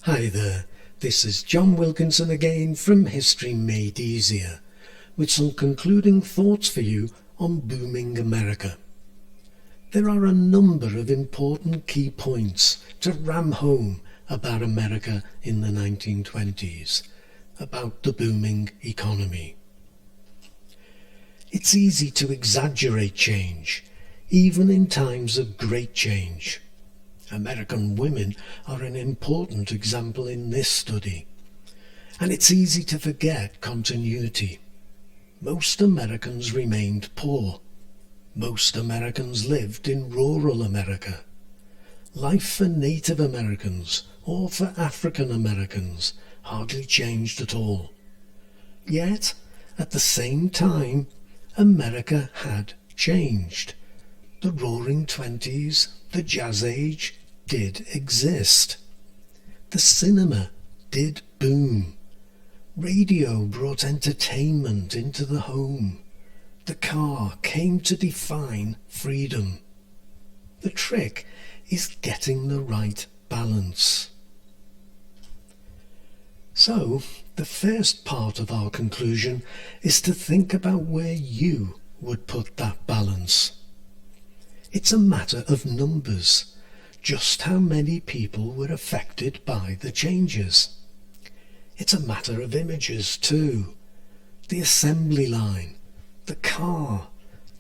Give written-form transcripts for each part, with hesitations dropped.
Hi there, this is John Wilkinson again from History Made Easier, with some concluding thoughts for you on booming America. There are a number of important key points to ram home about America in the 1920s, about the booming economy. It's easy to exaggerate change, even in times of great change. American women are an important example in this study. And it's easy to forget continuity. Most Americans remained poor. Most Americans lived in rural America. Life for Native Americans or for African Americans hardly changed at all. Yet, at the same time, America had changed. The Roaring Twenties, the Jazz Age, did exist. The cinema did boom. Radio brought entertainment into the home. The car came to define freedom. The trick is getting the right balance. So, the first part of our conclusion is to think about where you would put that balance. It's a matter of numbers, just how many people were affected by the changes. It's a matter of images too. The assembly line, the car,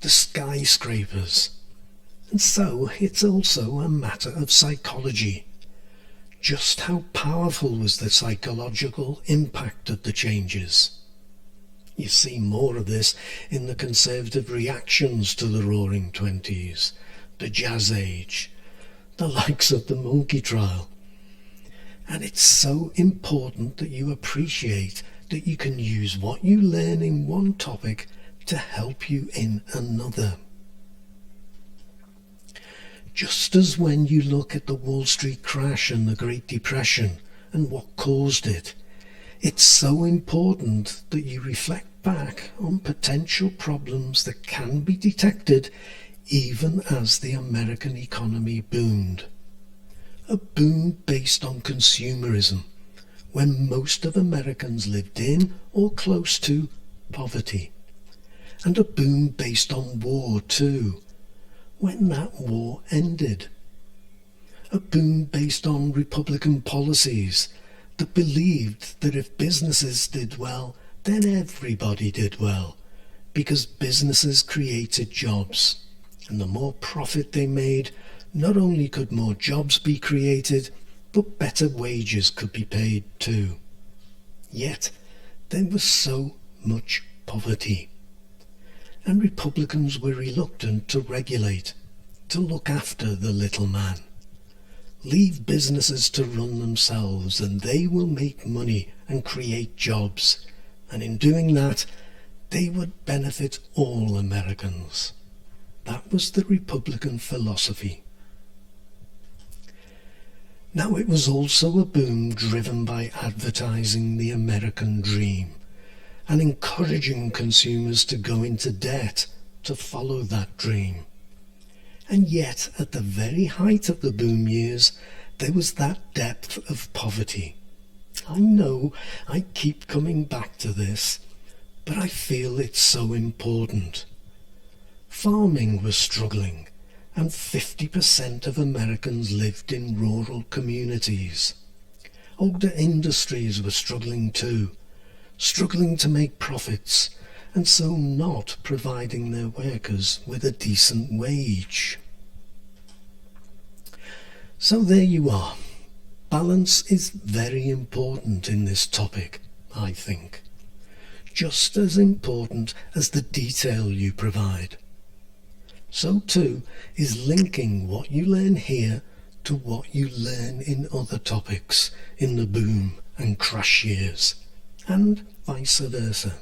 the skyscrapers. And so it's also a matter of psychology. Just how powerful was the psychological impact of the changes? You see more of this in the conservative reactions to the Roaring Twenties, the Jazz Age, the likes of the monkey trial. And it's so important that you appreciate that you can use what you learn in one topic to help you in another. Just as when you look at the Wall Street crash and the Great Depression and what caused it, it's so important that you reflect back on potential problems that can be detected even as the American economy boomed. A boom based on consumerism, when most of Americans lived in or close to poverty. And a boom based on war too, when that war ended. A boom based on Republican policies that believed that if businesses did well, then everybody did well, because businesses created jobs. And the more profit they made, not only could more jobs be created, but better wages could be paid too. Yet there was so much poverty. And Republicans were reluctant to regulate, to look after the little man. Leave businesses to run themselves and they will make money and create jobs. And in doing that, they would benefit all Americans. That was the Republican philosophy. Now it was also a boom driven by advertising the American dream and encouraging consumers to go into debt to follow that dream. And yet, at the very height of the boom years, there was that depth of poverty. I know I keep coming back to this, but I feel it's so important. Farming was struggling, and 50% of Americans lived in rural communities. Older industries were struggling too, struggling to make profits, and so not providing their workers with a decent wage. So there you are. Balance is very important in this topic, I think. Just as important as the detail you provide. So too is linking what you learn here to what you learn in other topics in the boom and crash years, and vice versa.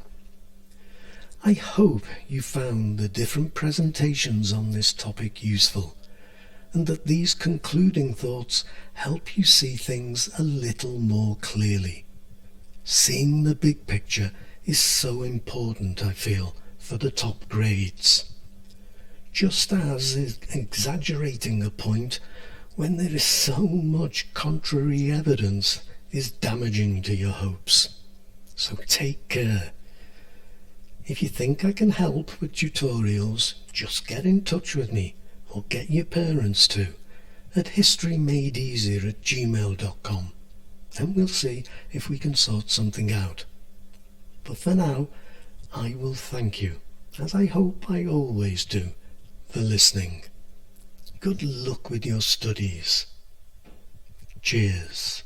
I hope you found the different presentations on this topic useful, and that these concluding thoughts help you see things a little more clearly. Seeing the big picture is so important, I feel, for the top grades. Just as exaggerating a point when there is so much contrary evidence is damaging to your hopes. So take care. If you think I can help with tutorials, just get in touch with me, or get your parents to, at historymadeeasier@gmail.com, and we'll see if we can sort something out. But for now, I will thank you, as I hope I always do, for listening. Good luck with your studies. Cheers.